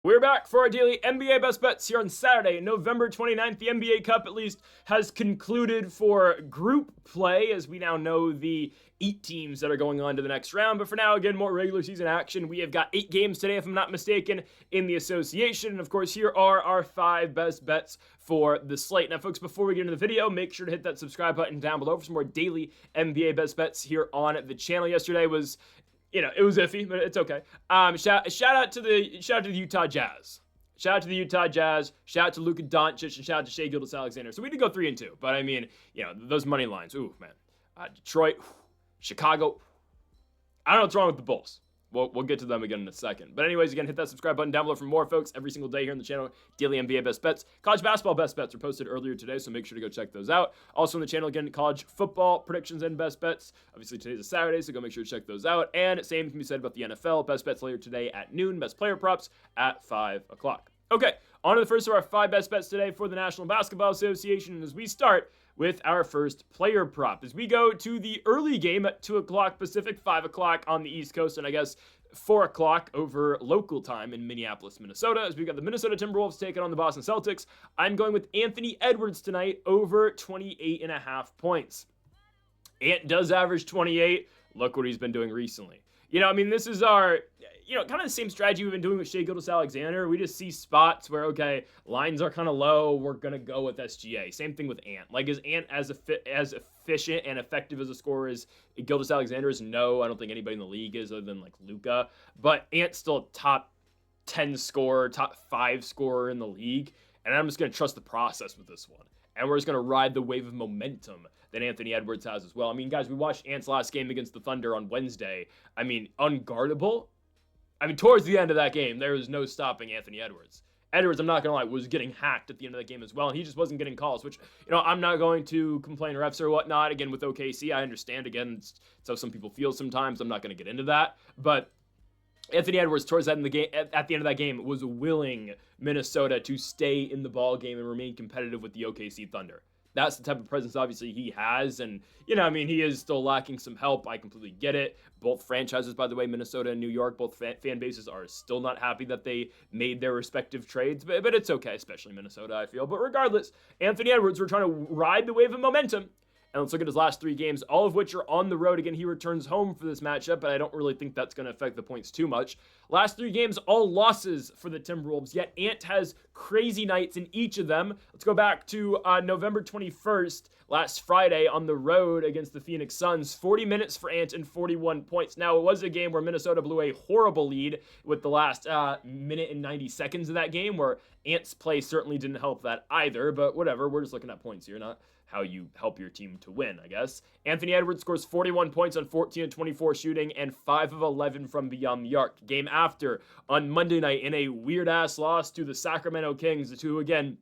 We're back for our daily NBA best bets here on Saturday, November 29th. The NBA Cup, at least, has concluded for group play, as we now know the 8 teams that are going on to the next round. But for now, again, more regular season action. We have got 8 games today, if I'm not mistaken, in the association. And of course, here are our 5 best bets for the slate. Now, folks, before we get into the video, make sure to hit that subscribe button down below for some more daily NBA best bets here on the channel. Yesterday was, it was iffy, but it's okay. Shout out to the Utah Jazz. Shout out to the Utah Jazz. Shout out to Luka Doncic and shout out to Shai Gilgeous-Alexander. So we did go 3-2, but I mean, those money lines. Ooh, man. Detroit, Chicago. I don't know what's wrong with the Bulls. We'll get to them again in a second. But anyways, again, hit that subscribe button down below for more, folks. Every single day here on the channel, daily NBA best bets. College basketball best bets were posted earlier today, so make sure to go check those out. Also on the channel, again, college football predictions and best bets. Obviously, today's a Saturday, so go make sure to check those out. And same can be said about the NFL. Best bets later today at noon. Best player props at 5 o'clock. Okay, on to the first of our 5 best bets today for the National Basketball Association. And as we start with our first player prop, as we go to the early game at 2 o'clock Pacific, 5 o'clock on the East Coast, and I guess 4 o'clock over local time in Minneapolis, Minnesota, as we've got the Minnesota Timberwolves taking on the Boston Celtics. I'm going with Anthony Edwards tonight over 28.5 points. Ant does average 28. Look what he's been doing recently. This is our, kind of the same strategy we've been doing with Shai Gilgeous-Alexander. We just see spots where, okay, lines are kind of low. We're going to go with SGA. Same thing with Ant. Like, is Ant as efficient and effective as a scorer as Gilgeous-Alexander is? No, I don't think anybody in the league is other than, like, Luka. But Ant's still a top 10 scorer, top 5 scorer in the league. And I'm just going to trust the process with this one. And we're just going to ride the wave of momentum that Anthony Edwards has as well. I mean, guys, we watched Ant's last game against the Thunder on Wednesday. I mean, unguardable. I mean, towards the end of that game, there was no stopping Anthony Edwards. Edwards, I'm not going to lie, was getting hacked at the end of that game as well, and he just wasn't getting calls, which, I'm not going to complain refs or whatnot. Again, with OKC, I understand. Again, it's how some people feel sometimes. I'm not going to get into that. But Anthony Edwards, towards that in the game, at the end of that game, was willing Minnesota to stay in the ball game and remain competitive with the OKC Thunder. That's the type of presence, obviously, he has. And, he is still lacking some help. I completely get it. Both franchises, by the way, Minnesota and New York, both fan bases are still not happy that they made their respective trades. But it's okay, especially Minnesota, I feel. But regardless, Anthony Edwards, we're trying to ride the wave of momentum. And let's look at his last 3 games, all of which are on the road. Again, he returns home for this matchup, but I don't really think that's going to affect the points too much. Last 3 games, all losses for the Timberwolves, yet Ant has crazy nights in each of them. Let's go back to November 21st, last Friday, on the road against the Phoenix Suns. 40 minutes for Ant and 41 points. Now, it was a game where Minnesota blew a horrible lead with the last minute and 90 seconds of that game, where Ant's play certainly didn't help that either, but whatever. We're just looking at points here, not how you help your team to win, I guess. Anthony Edwards scores 41 points on 14 of 24 shooting and 5 of 11 from beyond the arc. Game after, on Monday night, in a weird-ass loss to the Sacramento Kings, who, again,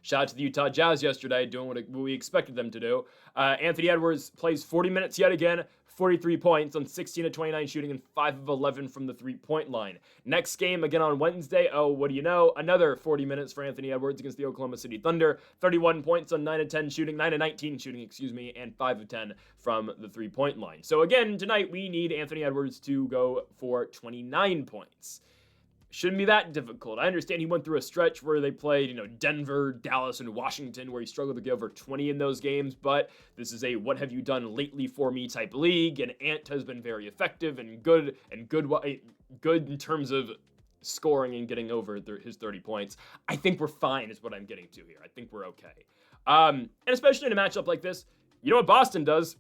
shout out to the Utah Jazz yesterday, doing what we expected them to do. Anthony Edwards plays 40 minutes yet again, 43 points on 16 of 29 shooting and 5 of 11 from the three-point line. Next game, again on Wednesday, what do you know? Another 40 minutes for Anthony Edwards against the Oklahoma City Thunder. 31 points on 9 of 19 shooting, and 5 of 10 from the three-point line. So again, tonight we need Anthony Edwards to go for 29 points. Shouldn't be that difficult. I understand he went through a stretch where they played, Denver, Dallas, and Washington, where he struggled to get over 20 in those games, but this is a what have you done lately for me type league, and Ant has been very effective and good in terms of scoring and getting over his 30 points. I think we're fine is what I'm getting to here. I think we're okay. And especially in a matchup like this, you know what Boston does?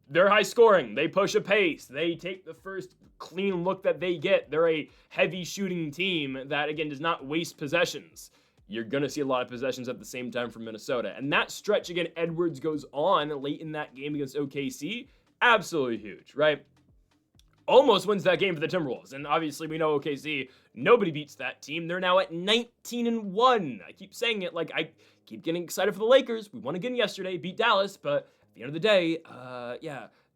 They're high scoring. They push a pace. They take the first clean look that they get. They're a heavy shooting team that, again, does not waste possessions. You're going to see a lot of possessions at the same time from Minnesota. And that stretch, again, Edwards goes on late in that game against OKC. Absolutely huge, right? Almost wins that game for the Timberwolves. And obviously, we know OKC, nobody beats that team. They're now at 19-1. I keep saying it like I keep getting excited for the Lakers. We won again yesterday, beat Dallas, but at the end of the day,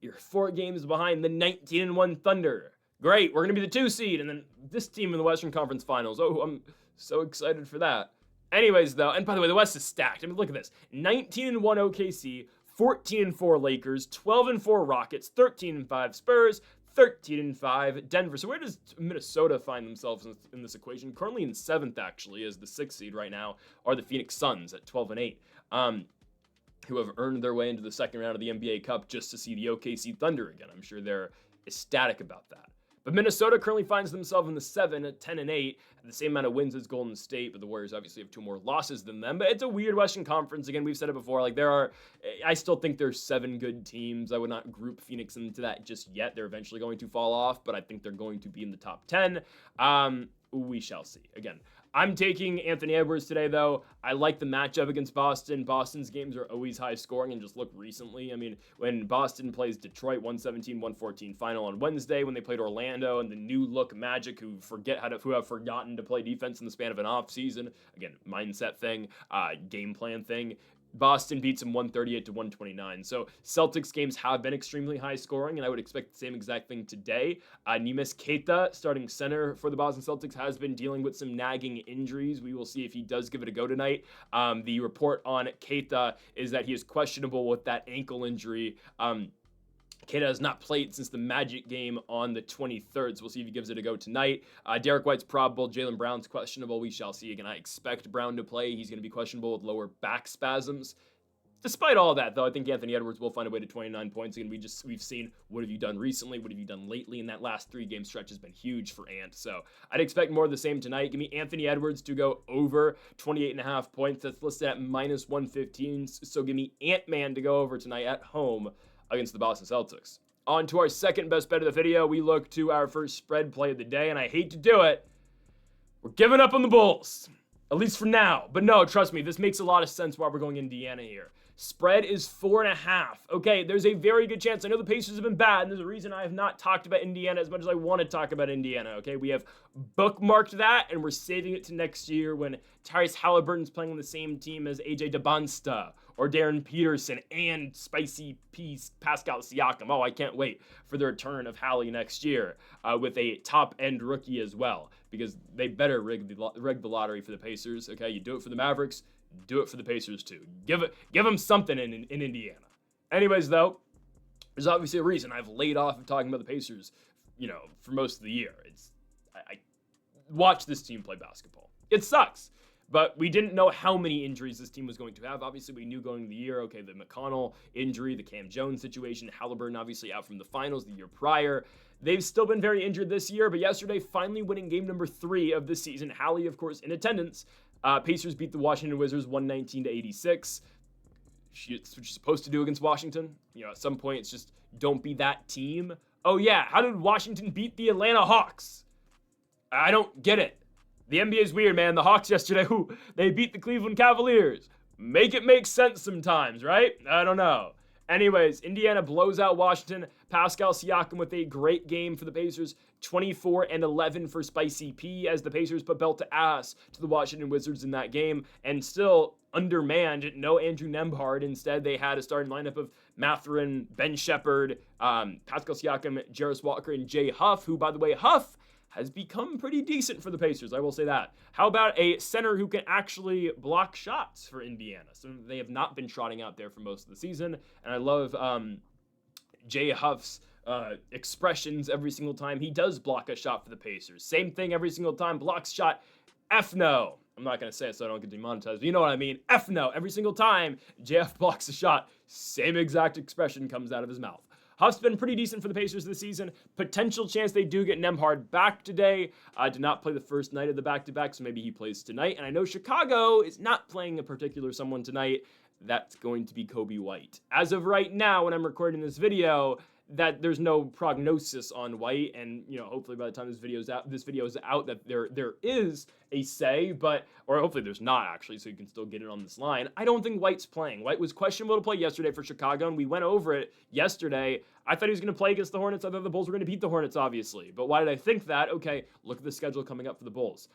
you're 4 games behind the 19-1 Thunder. Great, we're going to be the 2 seed, and then this team in the Western Conference Finals. Oh, I'm so excited for that. Anyways, though, and by the way, the West is stacked. I mean, look at this. 19-1 OKC, 14-4 Lakers, 12-4 Rockets, 13-5 Spurs, 13-5. Denver. So where does Minnesota find themselves in this equation? Currently in 7th, actually, as the 6th seed right now, are the Phoenix Suns at 12-8. Who have earned their way into the second round of the NBA Cup just to see the OKC Thunder again. I'm sure they're ecstatic about that. But Minnesota currently finds themselves in the 7 at 10-8, have the same amount of wins as Golden State, but the Warriors obviously have 2 more losses than them. But it's a weird Western Conference. Again, we've said it before. I still think there's 7 good teams. I would not group Phoenix into that just yet. They're eventually going to fall off, but I think they're going to be in the top 10. We shall see. Again, I'm taking Anthony Edwards today, though. I like the matchup against Boston. Boston's games are always high scoring, and just look recently. I mean, when Boston plays Detroit 117-114 final on Wednesday, when they played Orlando and the new look Magic, who have forgotten to play defense in the span of an off season. Again, mindset thing, game plan thing. Boston beats them 138-129. So Celtics games have been extremely high scoring, and I would expect the same exact thing today. Neemias Queta, starting center for the Boston Celtics, has been dealing with some nagging injuries. We will see if he does give it a go tonight. The report on Queta is that he is questionable with that ankle injury. Queta has not played since the Magic game on the 23rd, so we'll see if he gives it a go tonight. Derek White's probable. Jaylen Brown's questionable. We shall see. Again, I expect Brown to play. He's going to be questionable with lower back spasms. Despite all that, though, I think Anthony Edwards will find a way to 29 points. Again, we've seen what have you done recently, what have you done lately, and that last 3-game stretch has been huge for Ant. So I'd expect more of the same tonight. Give me Anthony Edwards to go over 28.5 points. That's listed at -115. So give me Ant-Man to go over tonight at home against the Boston Celtics. On to our second best bet of the video, we look to our first spread play of the day, and I hate to do it. We're giving up on the Bulls, at least for now. But no, trust me, this makes a lot of sense why we're going Indiana here. Spread is 4.5. Okay, there's a very good chance. I know the Pacers have been bad, and there's a reason I have not talked about Indiana as much as I want to talk about Indiana, okay? We have bookmarked that, and we're saving it to next year when Tyrese Halliburton's playing on the same team as AJ DeBonsta or Darren Peterson and Spicy Peace Pascal Siakam. Oh, I can't wait for the return of Hallie next year with a top-end rookie as well, because they better rig the lottery for the Pacers, okay? You do it for the Mavericks, do it for the Pacers too. Give them something in Indiana. Anyways, though, there's obviously a reason I've laid off of talking about the Pacers, for most of the year. I watch this team play basketball. It sucks, but we didn't know how many injuries this team was going to have. Obviously, we knew going into the year, okay, the McConnell injury, the Cam Jones situation, Halliburton obviously out from the finals the year prior. They've still been very injured this year, but yesterday, finally winning game number 3 of this season. Hallie, of course, in attendance. Pacers beat the Washington Wizards 119-86. It's what you're supposed to do against Washington. At some point, it's just don't be that team. Oh, yeah, how did Washington beat the Atlanta Hawks? I don't get it. The NBA is weird, man. The Hawks yesterday, they beat the Cleveland Cavaliers. Make it make sense sometimes, right? I don't know. Anyways, Indiana blows out Washington. Pascal Siakam with a great game for the Pacers. 24-11 for Spicy P as the Pacers put belt to ass to the Washington Wizards in that game. And still undermanned, no Andrew Nembhard. Instead, they had a starting lineup of Mathurin, Ben Shepherd, Pascal Siakam, Jarris Walker, and Jay Huff, who, by the way, Huff has become pretty decent for the Pacers, I will say that. How about a center who can actually block shots for Indiana? So they have not been trotting out there for most of the season, and I love Jay Huff's expressions every single time he does block a shot for the Pacers. Same thing every single time, blocks shot, F no. I'm not going to say it so I don't get demonetized, but you know what I mean. F no. Every single time JF blocks a shot, same exact expression comes out of his mouth. Huff's been pretty decent for the Pacers this season. Potential chance they do get Nembhard back today. Did not play the first night of the back-to-back, so maybe he plays tonight. And I know Chicago is not playing a particular someone tonight. That's going to be Kobe White. As of right now, when I'm recording this video, that there's no prognosis on White, and hopefully by the time this video is out, that there is a say, or hopefully there's not actually, so you can still get it on this line. I don't think White's playing. White was questionable to play yesterday for Chicago, and we went over it yesterday. I thought he was going to play against the Hornets. I thought the Bulls were going to beat the Hornets, obviously. But why did I think that? Okay, look at the schedule coming up for the Bulls.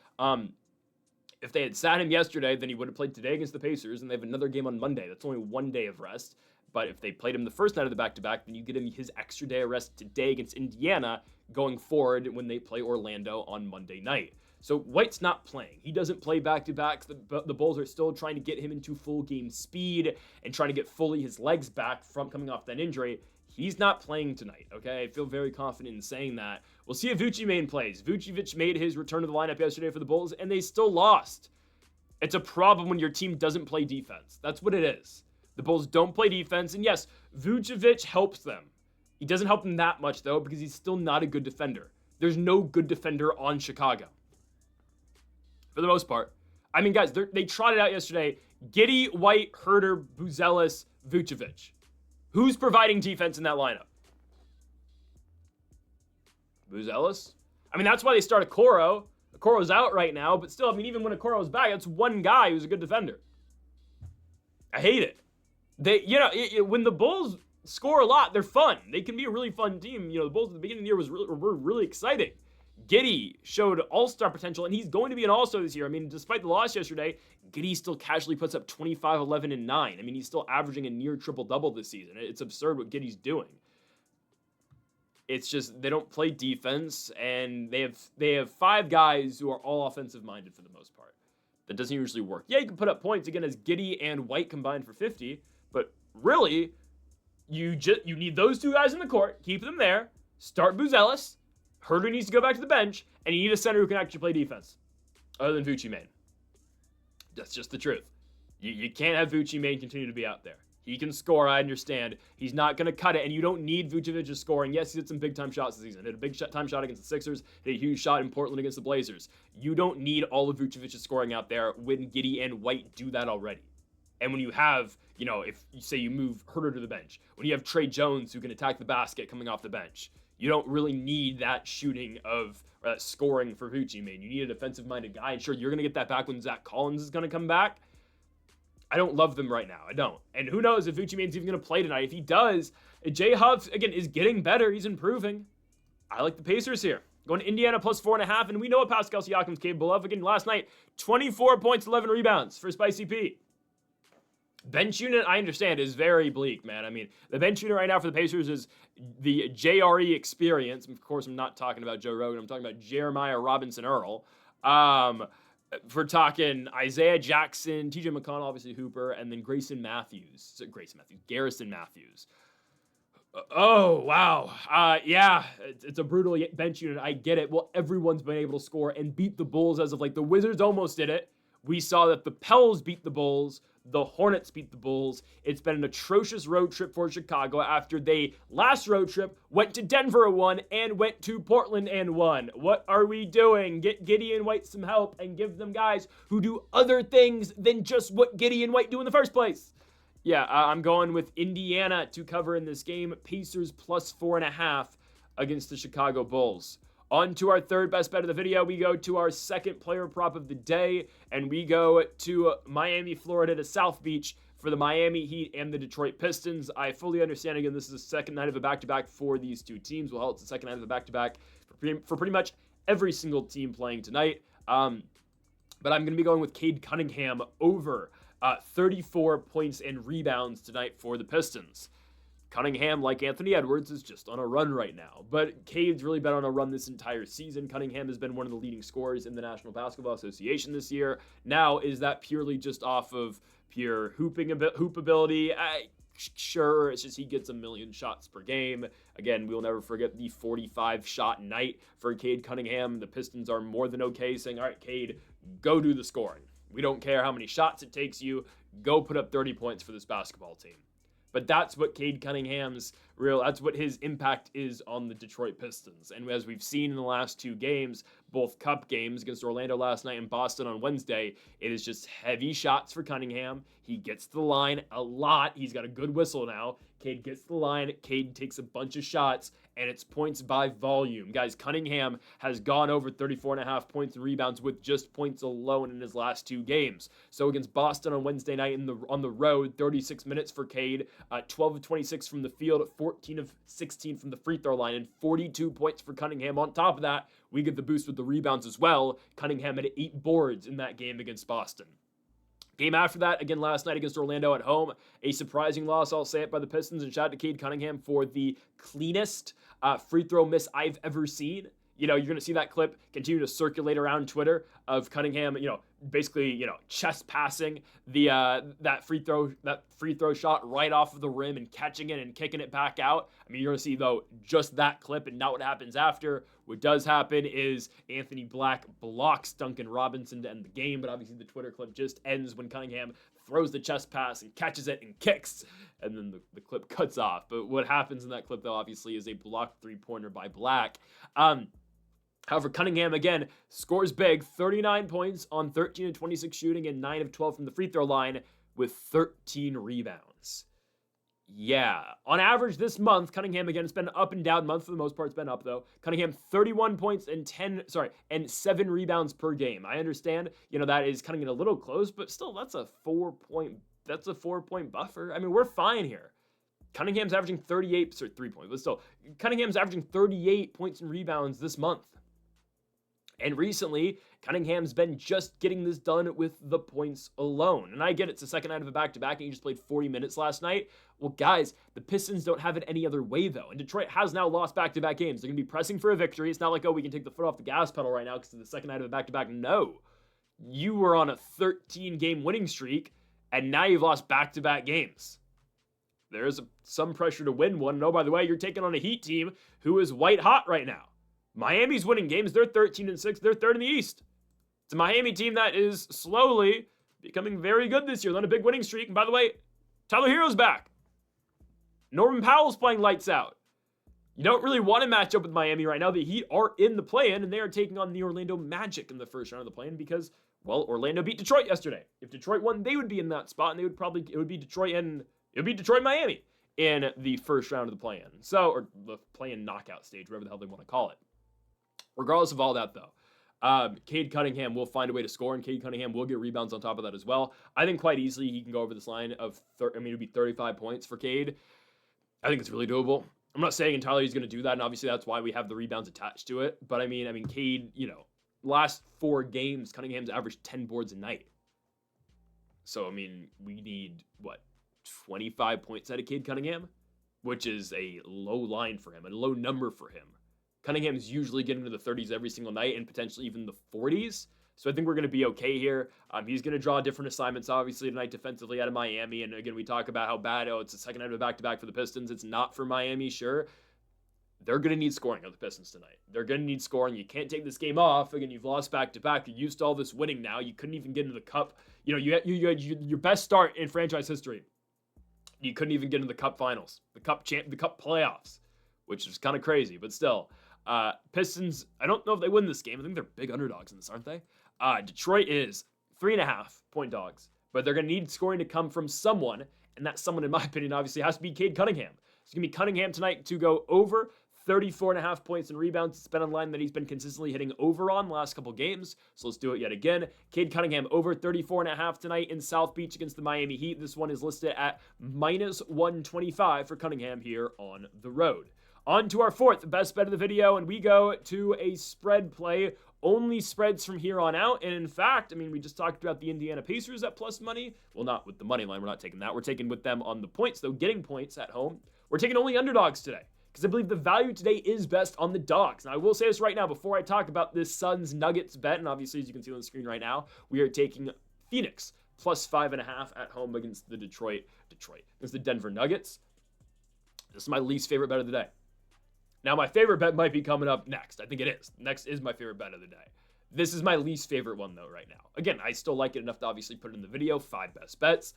If they had sat him yesterday, then he would have played today against the Pacers, and they have another game on Monday. That's only 1 day of rest. But if they played him the first night of the back-to-back, then you get him his extra day of rest today against Indiana going forward when they play Orlando on Monday night. So White's not playing. He doesn't play back-to-backs. The Bulls are still trying to get him into full game speed and trying to get fully his legs back from coming off that injury. He's not playing tonight, okay? I feel very confident in saying that. We'll see if Vucevic plays. Vucevic made his return to the lineup yesterday for the Bulls, and they still lost. It's a problem when your team doesn't play defense. That's what it is. The Bulls don't play defense, and yes, Vucevic helps them. He doesn't help them that much, though, because he's still not a good defender. There's no good defender on Chicago. For the most part. I mean, guys, they trotted out yesterday, Giddey, White, Huerter, Buzelis, Vucevic. Who's providing defense in that lineup? Buzelis? I mean, that's why they start Okoro. Okoro's out right now, but still, I mean, even when Okoro's back, that's one guy who's a good defender. I hate it. When the Bulls score a lot, they're fun. They can be a really fun team. The Bulls at the beginning of the year were really exciting. Giddey showed all-star potential, and he's going to be an all-star this year. I mean, despite the loss yesterday, Giddey still casually puts up 25, 11, and 9. I mean, he's still averaging a near triple-double this season. It's absurd what Giddey's doing. It's just they don't play defense, and they have 5 guys who are all offensive-minded for the most part. That doesn't usually work. Yeah, you can put up points, again, as Giddey and White combined for 50, but really, you need those 2 guys in the court, keep them there, start Buzelis, Huerter needs to go back to the bench, and you need a center who can actually play defense, other than Vucevic. That's just the truth. You can't have Vucevic continue to be out there. He can score, I understand. He's not going to cut it, and you don't need Vucevic's scoring. Yes, he hit some big-time shots this season. Hit a big-time shot against the Sixers, hit a huge shot in Portland against the Blazers. You don't need all of Vucevic's scoring out there when Giddey and White do that already. And when you have, if you say you move Huerter to the bench, when you have Trey Jones who can attack the basket coming off the bench, you don't really need that shooting of scoring for Vucevic. You need a defensive-minded guy. And sure, you're going to get that back when Zach Collins is going to come back. I don't love them right now. I don't. And who knows if Vucevic's even going to play tonight. If he does, Jay Huff, again, is getting better. He's improving. I like the Pacers here. Going to Indiana plus 4.5, and we know what Pascal Siakam's capable of. Again, last night, 24 points, 11 rebounds for Spicy P. Bench unit, I understand, is very bleak, man. I memean, the bench unit right now for the Pacers is the JRE experience. Of course, I'm not talking about Joe Rogan. I'm talking about Jeremiah Robinson-Earl. We're talking Isaiah Jackson, TJ McConnell, obviously Hooper, and then Garrison Matthews. Oh, wow. Yeah, it's a brutal bench unit. I get it. Well, everyone's been able to score and beat the Bulls as of the Wizards almost did it. We saw that the Pels beat the Bulls. The Hornets beat the Bulls. It's been an atrocious road trip for Chicago after they, last road trip, went to Denver and won and went to Portland and won. What are we doing? Get Giddey and White some help and give them guys who do other things than just what Giddey and White do in the first place. Yeah, I'm going with Indiana to cover in this game. Pacers plus 4.5 against the Chicago Bulls. On to our third best bet of the video. We go to our second player prop of the day, and we go to Miami, Florida to South Beach for the Miami Heat and the Detroit Pistons. I fully understand, again, this is the second night of a back-to-back for these two teams. Well, it's the second night of a back-to-back for pretty much every single team playing tonight. But I'm going to be going with Cade Cunningham over 34 points and rebounds tonight for the Pistons. Cunningham, like Anthony Edwards, is just on a run right now. But Cade's really been on a run this entire season. Cunningham has been one of the leading scorers in the National Basketball Association this year. Now, is that purely just off of pure hoop ability? Sure, it's just he gets a million shots per game. Again, we'll never forget the 45-shot night for Cade Cunningham. The Pistons are more than okay saying, all right, Cade, go do the scoring. We don't care how many shots it takes you. Go put up 30 points for this basketball team. But that's what Cade Cunningham's that's what his impact is on the Detroit Pistons. And as we've seen in the last 2 games, both cup games against Orlando last night and Boston on Wednesday, it is just heavy shots for Cunningham. He gets to the line a lot. He's got a good whistle now. Cade gets to the line. Cade takes a bunch of shots, and it's points by volume. Guys, Cunningham has gone over 34.5 points and rebounds with just points alone in his last 2 games. So against Boston on Wednesday night on the road, 36 minutes for Cade, 12 of 26 from the field, 14 of 16 from the free throw line, and 42 points for Cunningham. On top of that, we get the boost with the rebounds as well. Cunningham had 8 boards in that game against Boston. Game after that, again last night against Orlando at home, a surprising loss, I'll say it, by the Pistons, and shout out to Cade Cunningham for the cleanest free throw miss I've ever seen. You're going to see that clip continue to circulate around Twitter of Cunningham, basically, chest passing the that free throw shot right off of the rim and catching it and kicking it back out. I mean, you're gonna see though just that clip and not what happens after. What does happen is Anthony Black blocks Duncan Robinson to end the game, but obviously the Twitter clip just ends when Cunningham throws the chest pass and catches it and kicks, and then the clip cuts off. But what happens in that clip, though, obviously, is a blocked three-pointer by Black. However, Cunningham, again, scores big, 39 points on 13 of 26 shooting and 9 of 12 from the free throw line with 13 rebounds. Yeah, on average this month, Cunningham, again, it's been up and down month for the most part. It's been up, though. Cunningham, 31 points and 7 rebounds per game. I understand, that is cutting it a little close, but still, that's a 4-point buffer. I mean, we're fine here. Cunningham's averaging 3 points, but still, Cunningham's averaging 38 points and rebounds this month. And recently, Cunningham's been just getting this done with the points alone. And I get it's the second night of a back-to-back, and he just played 40 minutes last night. Well, guys, the Pistons don't have it any other way, though. And Detroit has now lost back-to-back games. They're going to be pressing for a victory. It's not like, we can take the foot off the gas pedal right now because it's the second night of a back-to-back. No. You were on a 13-game winning streak, and now you've lost back-to-back games. There's some pressure to win one. And oh, by the way, you're taking on a Heat team who is white hot right now. Miami's winning games. They're 13-6. They're third in the East. It's a Miami team that is slowly becoming very good this year. They're on a big winning streak. And by the way, Tyler Hero's back. Norman Powell's playing lights out. You don't really want to match up with Miami right now. The Heat are in the play-in, and they are taking on the Orlando Magic in the first round of the play-in because, Orlando beat Detroit yesterday. If Detroit won, they would be in that spot, and it would be Detroit Miami in the first round of the play-in. So, or the play-in knockout stage, whatever the hell they want to call it. Regardless of all that, though, Cade Cunningham will find a way to score, and Cade Cunningham will get rebounds on top of that as well. I think quite easily he can go over this line of, it would be 35 points for Cade. I think it's really doable. I'm not saying entirely he's going to do that, and obviously that's why we have the rebounds attached to it. But I mean, Cade, last 4 games, Cunningham's averaged 10 boards a night. So, I mean, we need, 25 points out of Cade Cunningham? Which is a low line for him, a low number for him. Cunningham's usually getting to the 30s every single night and potentially even the 40s. So I think we're going to be okay here. He's going to draw different assignments, obviously, tonight defensively out of Miami. And again, we talk about how bad, it's the second night of a back-to-back for the Pistons. It's not for Miami, sure. They're going to need scoring of the Pistons tonight. They're going to need scoring. You can't take this game off. Again, you've lost back-to-back. You're used to all this winning now. You couldn't even get into the cup. You had your best start in franchise history. You couldn't even get into the cup finals, the cup playoffs, which is kind of crazy, but still. Pistons, I don't know if they win this game. I think they're big underdogs in this, aren't they? Detroit is 3.5-point dogs, but they're going to need scoring to come from someone, and that someone, in my opinion, obviously has to be Cade Cunningham. It's going to be Cunningham tonight to go over 34.5 points and rebounds. It's been a line that he's been consistently hitting over on the last couple games, so let's do it yet again. Cade Cunningham over 34.5 tonight in South Beach against the Miami Heat. This one is listed at -125 for Cunningham here on the road. On to our fourth best bet of the video, and we go to a spread play. Only spreads from here on out, and in fact, we just talked about the Indiana Pacers at plus money. Well, not with the money line. We're not taking that. We're taking with them on the points, though, getting points at home. We're taking only underdogs today because I believe the value today is best on the dogs. Now, I will say this right now before I talk about this Suns-Nuggets bet, and obviously, as you can see on the screen right now, we are taking Phoenix plus 5.5 at home against the against the Denver Nuggets. This is my least favorite bet of the day. Now, my favorite bet might be coming up next. I think it is. Next is my favorite bet of the day. This is my least favorite one, though, right now. Again, I still like it enough to obviously put it in the video. 5 best bets.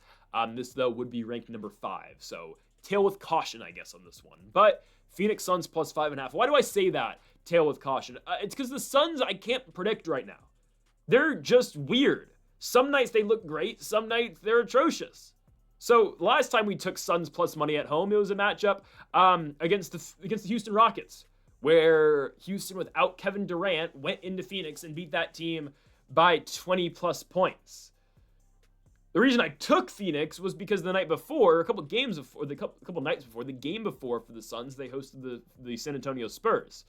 This, though, would be ranked number 5. So, tail with caution, I guess, on this one. But Phoenix Suns plus 5.5. Why do I say that, tail with caution? It's because the Suns I can't predict right now. They're just weird. Some nights they look great. Some nights they're atrocious. So last time we took Suns plus money at home, it was a matchup against the Houston Rockets, where Houston without Kevin Durant went into Phoenix and beat that team by 20 plus points. The reason I took Phoenix was because the night before, a couple nights before, the game before for the Suns, they hosted the San Antonio Spurs.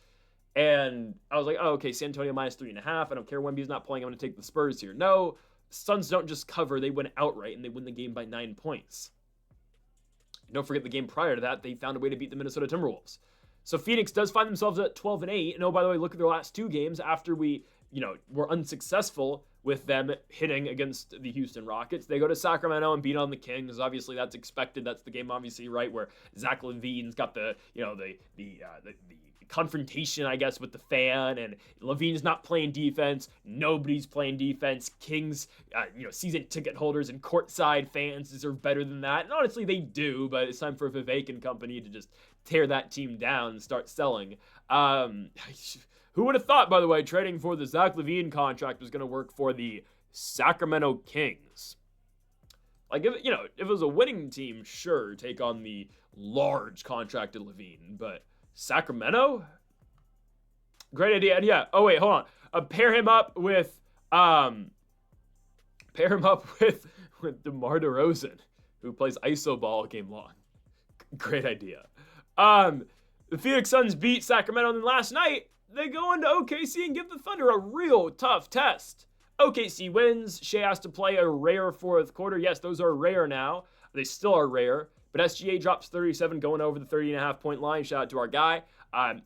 And I was like, oh, okay, San Antonio minus 3.5. I don't care. Wemby's not playing. I'm going to take the Spurs here. No. Suns don't just cover, they win outright, and they win the game by 9 points. And don't forget the game prior to that, they found a way to beat the Minnesota Timberwolves. So Phoenix does find themselves at 12-8, and oh, by the way, look at their last 2 games after we were unsuccessful with them hitting against the Houston Rockets. They go to Sacramento and beat on the Kings. Obviously, that's expected. That's the game, obviously, right, where Zach LaVine's got the confrontation, I guess, with the fan, and LaVine's not playing defense. Nobody's playing defense. Kings, season ticket holders and courtside fans deserve better than that. And honestly, they do, but it's time for Vivek and company to just tear that team down and start selling. Who would have thought, by the way, trading for the Zach LaVine contract was going to work for the Sacramento Kings? Like, if it was a winning team, sure, take on the large contracted LaVine, but Sacramento? Great idea. And yeah, oh wait, hold on. Pair him up with DeMar DeRozan, who plays iso ball all game long. Great idea. The Phoenix Suns beat Sacramento, and then last night they go into OKC and give the Thunder a real tough test. OKC wins. Shea has to play a rare fourth quarter. Yes, those are rare now. They still are rare. But SGA drops 37, going over the 30.5-point line. Shout out to our guy.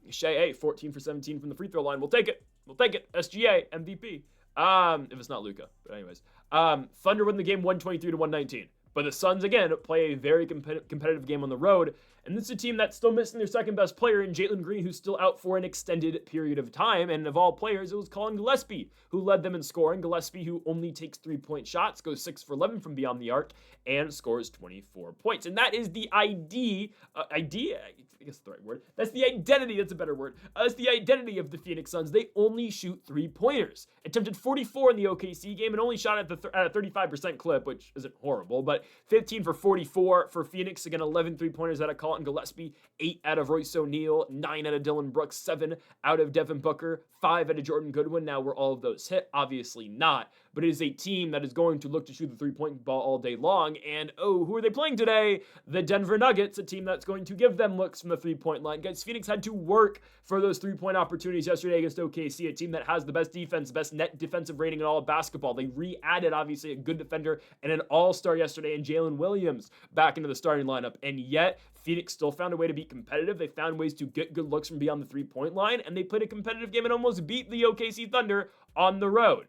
Shea, 14 for 17 from the free throw line. We'll take it. SGA, MVP. If it's not Luka. But anyways. Thunder win the game 123-119. But the Suns, again, play a very competitive game on the road. And this is a team that's still missing their second best player in Jalen Green, who's still out for an extended period of time. And of all players, it was Colin Gillespie who led them in scoring. Gillespie, who only takes 3-point shots, goes 6 for 11 from beyond the arc and scores 24 points. And that is the idea, I guess that's the right word. That's the identity. That's a better word. That's the identity of the Phoenix Suns. They only shoot 3-pointers. Attempted 44 in the OKC game and only shot at a 35% clip, which isn't horrible, but 15 for 44 for Phoenix. Again, 11 3-pointers out of Colin Gillespie, 8 out of Royce O'Neal, 9 out of Dylan Brooks, 7 out of Devin Booker, 5 out of Jordan Goodwin. Now, were all of those hit? Obviously not, but it is a team that is going to look to shoot the 3-point ball all day long. And who are they playing today? The Denver Nuggets, a team that's going to give them looks from the 3-point line. Guys, Phoenix had to work for those 3-point opportunities yesterday against OKC, a team that has the best defense, best net defensive rating in all of basketball. They re-added, obviously, a good defender and an all-star yesterday in Jalen Williams back into the starting lineup. And yet, Phoenix still found a way to be competitive. They found ways to get good looks from beyond the 3-point line, and they played a competitive game and almost beat the OKC Thunder on the road.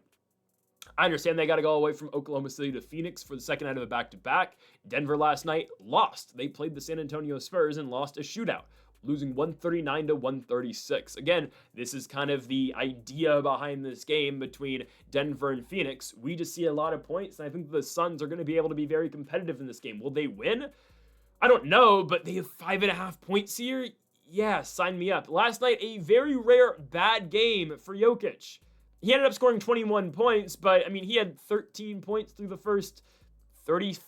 I understand they got to go away from Oklahoma City to Phoenix for the second night of a back-to-back. Denver last night lost. They played the San Antonio Spurs and lost a shootout, losing 139-136. Again, this is kind of the idea behind this game between Denver and Phoenix. We just see a lot of points, and I think the Suns are going to be able to be very competitive in this game. Will they win? I don't know, but they have 5.5 points here. Yeah, sign me up. Last night, a very rare bad game for Jokic. He ended up scoring 21 points, but, I mean, he had 13 points through the first 30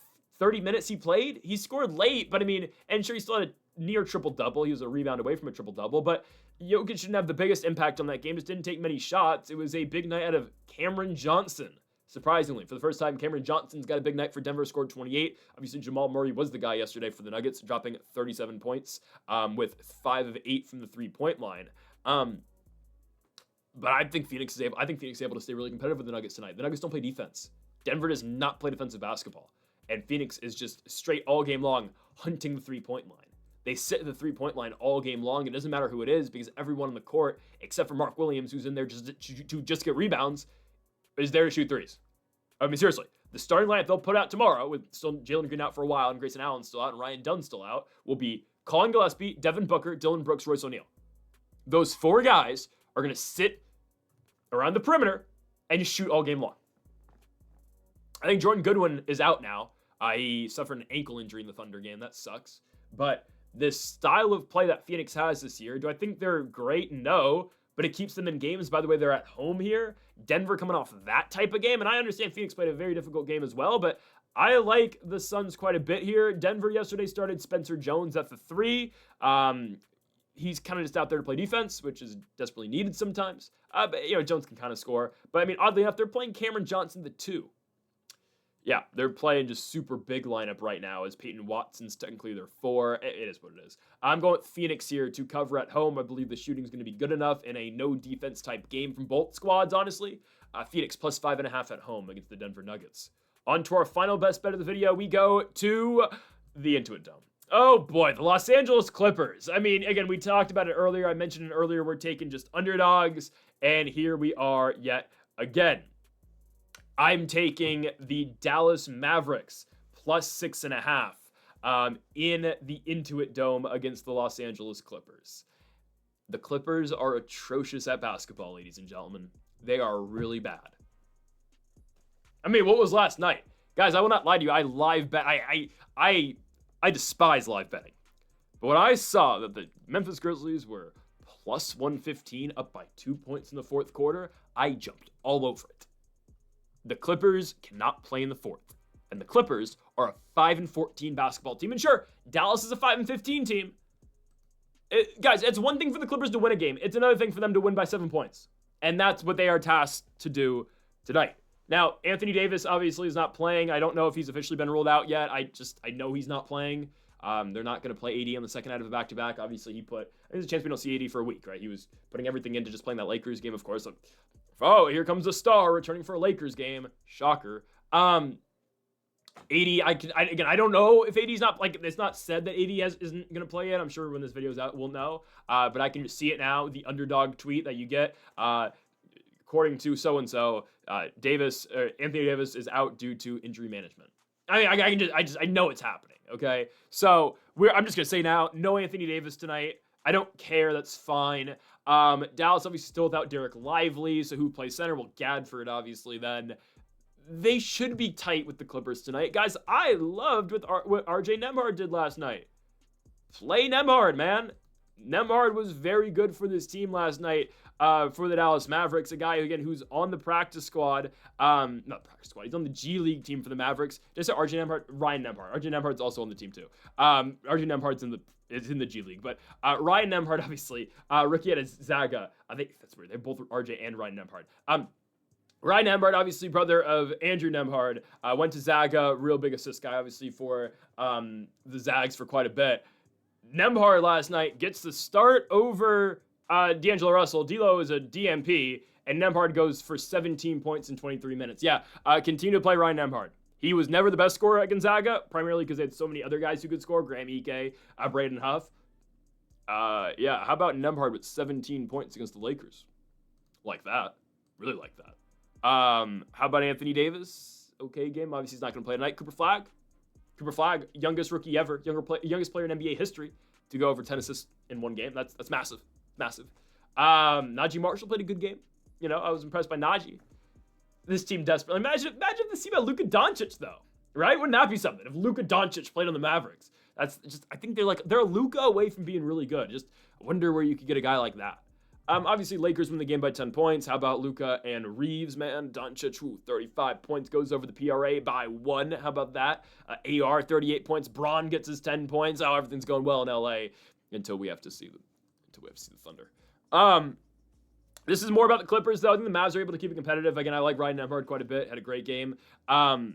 minutes he played. He scored late, but, I mean, and sure, he still had a near triple-double. He was a rebound away from a triple-double, but Jokic didn't have the biggest impact on that game. Just didn't take many shots. It was a big night out of Cameron Johnson. Surprisingly, for the first time, Cameron Johnson's got a big night for Denver, scored 28. Obviously, Jamal Murray was the guy yesterday for the Nuggets, dropping 37 points with 5 of 8 from the 3-point line. But I think Phoenix is able to stay really competitive with the Nuggets tonight. The Nuggets don't play defense. Denver does not play defensive basketball. And Phoenix is just straight all game long hunting the 3-point line. They sit at the 3-point line all game long. It doesn't matter who it is because everyone on the court, except for Mark Williams, who's in there just to get rebounds, is there to shoot threes. I mean, seriously, the starting lineup they'll put out tomorrow, with still Jalen Green out for a while and Grayson Allen still out and Ryan Dunn still out, will be Colin Gillespie, Devin Booker, Dylan Brooks, Royce O'Neal. Those 4 guys are going to sit around the perimeter and just shoot all game long. I think Jordan Goodwin is out now. He suffered an ankle injury in the Thunder game. That sucks. But this style of play that Phoenix has this year, do I think they're great? No. But it keeps them in games. By the way, they're at home here. Denver coming off that type of game. And I understand Phoenix played a very difficult game as well, but I like the Suns quite a bit here. Denver yesterday started Spencer Jones at the 3. He's kind of just out there to play defense, which is desperately needed sometimes. But, Jones can kind of score. But, I mean, oddly enough, they're playing Cameron Johnson the 2. Yeah, they're playing just super big lineup right now as Peyton Watson's technically their 4. It is what it is. I'm going with Phoenix here to cover at home. I believe the shooting's going to be good enough in a no defense type game from both squads, honestly. Phoenix plus 5.5 at home against the Denver Nuggets. On to our final best bet of the video, we go to the Intuit Dome. Oh boy, the Los Angeles Clippers. I mean, again, we talked about it earlier. I mentioned it earlier. We're taking just underdogs And here we are yet again. I'm taking the Dallas Mavericks plus 6.5 in the Intuit Dome against the Los Angeles Clippers. The Clippers are atrocious at basketball, ladies and gentlemen. They are really bad. I mean, what was last night? Guys, I will not lie to you. I live bet. I despise live betting. But when I saw that the Memphis Grizzlies were plus 115 up by 2 points in the fourth quarter, I jumped all over it. The Clippers cannot play in the fourth. And the Clippers are a 5-14 basketball team. And sure, Dallas is a 5-15 team. Guys, it's one thing for the Clippers to win a game. It's another thing for them to win by 7 points. And that's what they are tasked to do tonight. Now, Anthony Davis obviously is not playing. I don't know if he's officially been ruled out yet. I know he's not playing. They're not going to play AD on the second night of a back-to-back. Obviously, there's a chance we don't see AD for a week, right? He was putting everything into just playing that Lakers game, of course. So, oh, here comes a star returning for a Lakers game. Shocker. AD, I don't know if AD's not, like, it's not said that AD isn't going to play yet. I'm sure when this video's out, we'll know. But I can just see it now, the underdog tweet that you get. According to so-and-so, Anthony Davis is out due to injury management. I mean, I know it's happening, okay? So, I'm just going to say now, no Anthony Davis tonight. I don't care, that's fine. Dallas obviously still without Derek Lively, so who plays center? Well, Gadford, obviously, then. They should be tight with the Clippers tonight. Guys, I loved what RJ Nembhard did last night. Play Nembhard, man. Nembhard was very good for this team last night for the Dallas Mavericks. A guy, again, who's on the practice squad. Not practice squad. He's on the G League team for the Mavericks. Just RJ Nembhard, Ryan Nembhard. RJ Nembhard's also on the team, too. RJ Nembhard's in the G League. But Ryan Nembhard, obviously, rookie at Zaga. I think that's weird. They're both RJ and Ryan Nembhard. Ryan Nembhard, obviously brother of Andrew Nembhard, went to Zaga, real big assist guy, obviously, for the Zags for quite a bit. Nembhard last night gets the start over D'Angelo Russell. D'Lo is a DMP, and Nembhard goes for 17 points in 23 minutes. Yeah, continue to play Ryan Nembhard. He was never the best scorer at Gonzaga, primarily because they had so many other guys who could score, Graham Ike, Braden Huff. Yeah, how about Nembhard with 17 points against the Lakers? Like that. Really like that. How about Anthony Davis? Okay game. Obviously, he's not going to play tonight. Cooper Flagg, youngest rookie ever, youngest player in NBA history to go over 10 assists in one game. That's massive. Najee Marshall played a good game. You know, I was impressed by Najee. This team desperately. Imagine if this team had Luka Doncic, though. Right? Wouldn't that be something? If Luka Doncic played on the Mavericks. That's just, I think they're a Luka away from being really good. Just wonder where you could get a guy like that. Obviously, Lakers win the game by 10 points. How about Luka and Reeves, man? Doncic, 35 points, goes over the PRA by 1. How about that? AR, 38 points. Braun gets his 10 points. Oh, everything's going well in LA until we have to see the Thunder. This is more about the Clippers, though. I think the Mavs are able to keep it competitive. Again, I like Ryan Nembhard quite a bit. Had a great game. The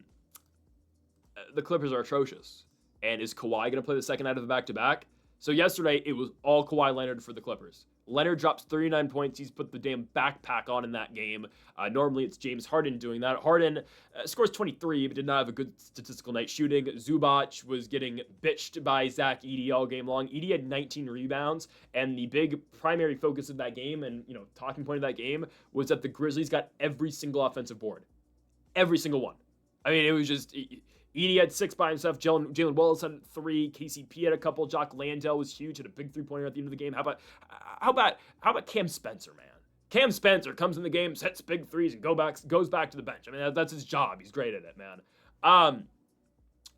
Clippers are atrocious. And is Kawhi going to play the second night of the back-to-back? So yesterday, it was all Kawhi Leonard for the Clippers. Leonard drops 39 points. He's put the damn backpack on in that game. Normally, it's James Harden doing that. Harden scores 23, but did not have a good statistical night shooting. Zubac was getting bitched by Zach Edey all game long. Edey had 19 rebounds, and the big primary focus of that game and, talking point of that game was that the Grizzlies got every single offensive board. Every single one. I mean, it was just... Edey had 6 by himself. Jalen Wallace had 3. KCP had a couple. Jock Landale was huge. Had a big 3-pointer at the end of the game. How about Cam Spencer, man? Cam Spencer comes in the game, sets big threes, and goes back to the bench. I mean, that's his job. He's great at it, man.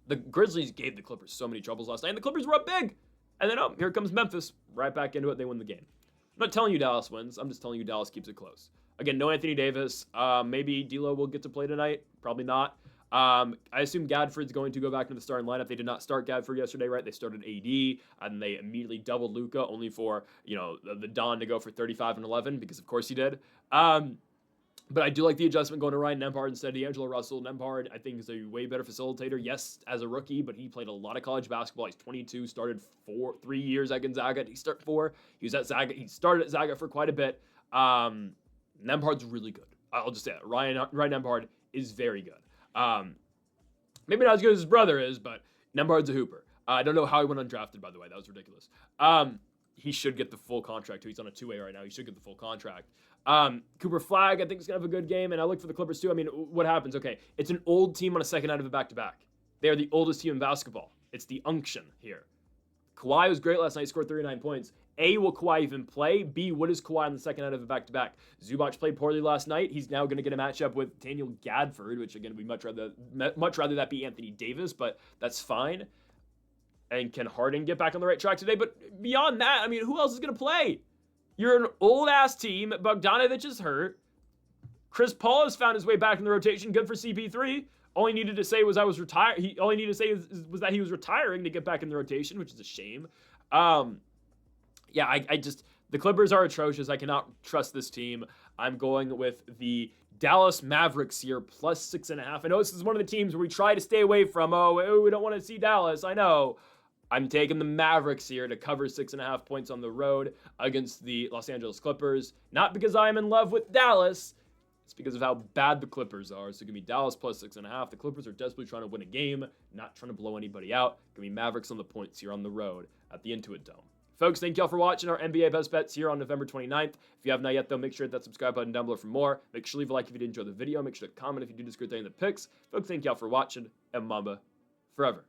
The Grizzlies gave the Clippers so many troubles last night, and the Clippers were up big. And then, here comes Memphis. Right back into it. They win the game. I'm not telling you Dallas wins. I'm just telling you Dallas keeps it close. Again, no Anthony Davis. Maybe D'Lo will get to play tonight. Probably not. I assume Gadford's going to go back into the starting lineup. They did not start Gadford yesterday, right? They started AD, and they immediately doubled Luka, only for, the Don to go for 35 and 11, because of course he did. But I do like the adjustment going to Ryan Nembhard instead of D'Angelo Russell. Nembhard, I think, is a way better facilitator. Yes, as a rookie, but he played a lot of college basketball. He's 22, started 3 years at Gonzaga. Did he start 4? He was at Zaga. He started at Zaga for quite a bit. Nembhard's really good. I'll just say that. Ryan Nembhard is very good. Maybe not as good as his brother is, but Nembhard's a hooper. I don't know how he went undrafted, by the way. That was ridiculous. He should get the full contract, too. He's on a 2-way right now. He should get the full contract. Cooper Flag, I think, is going to have a good game, and I look for the Clippers too. I mean, what happens? Okay, it's an old team on a second night of a back-to-back. They are the oldest team in basketball. It's the unction here. Kawhi was great last night, scored 39 points. A, will Kawhi even play? B, what is Kawhi on the second night of a back-to-back? Zubac played poorly last night. He's now going to get a matchup with Daniel Gadford, which, again, we'd much rather that be Anthony Davis, but that's fine. And can Harden get back on the right track today? But beyond that, I mean, who else is going to play? You're an old-ass team. Bogdanovich is hurt. Chris Paul has found his way back in the rotation. Good for CP3. All he needed to say was I was retired. All he needed to say was that he was retiring to get back in the rotation, which is a shame. Yeah, I just, the Clippers are atrocious. I cannot trust this team. I'm going with the Dallas Mavericks here, plus 6.5. I know this is one of the teams where we try to stay away from. Oh, we don't want to see Dallas. I know. I'm taking the Mavericks here to cover 6.5 points on the road against the Los Angeles Clippers. Not because I am in love with Dallas. It's because of how bad the Clippers are. So it's going to be Dallas plus 6.5. The Clippers are desperately trying to win a game, not trying to blow anybody out. It's going to be Mavericks on the points here on the road at the Intuit Dome. Folks, thank y'all for watching our NBA Best Bets here on November 29th. If you have not yet, though, make sure to hit that subscribe button down below for more. Make sure to leave a like if you did enjoy the video. Make sure to comment if you do disagree with any of the picks. Folks, thank y'all for watching, and Mamba forever.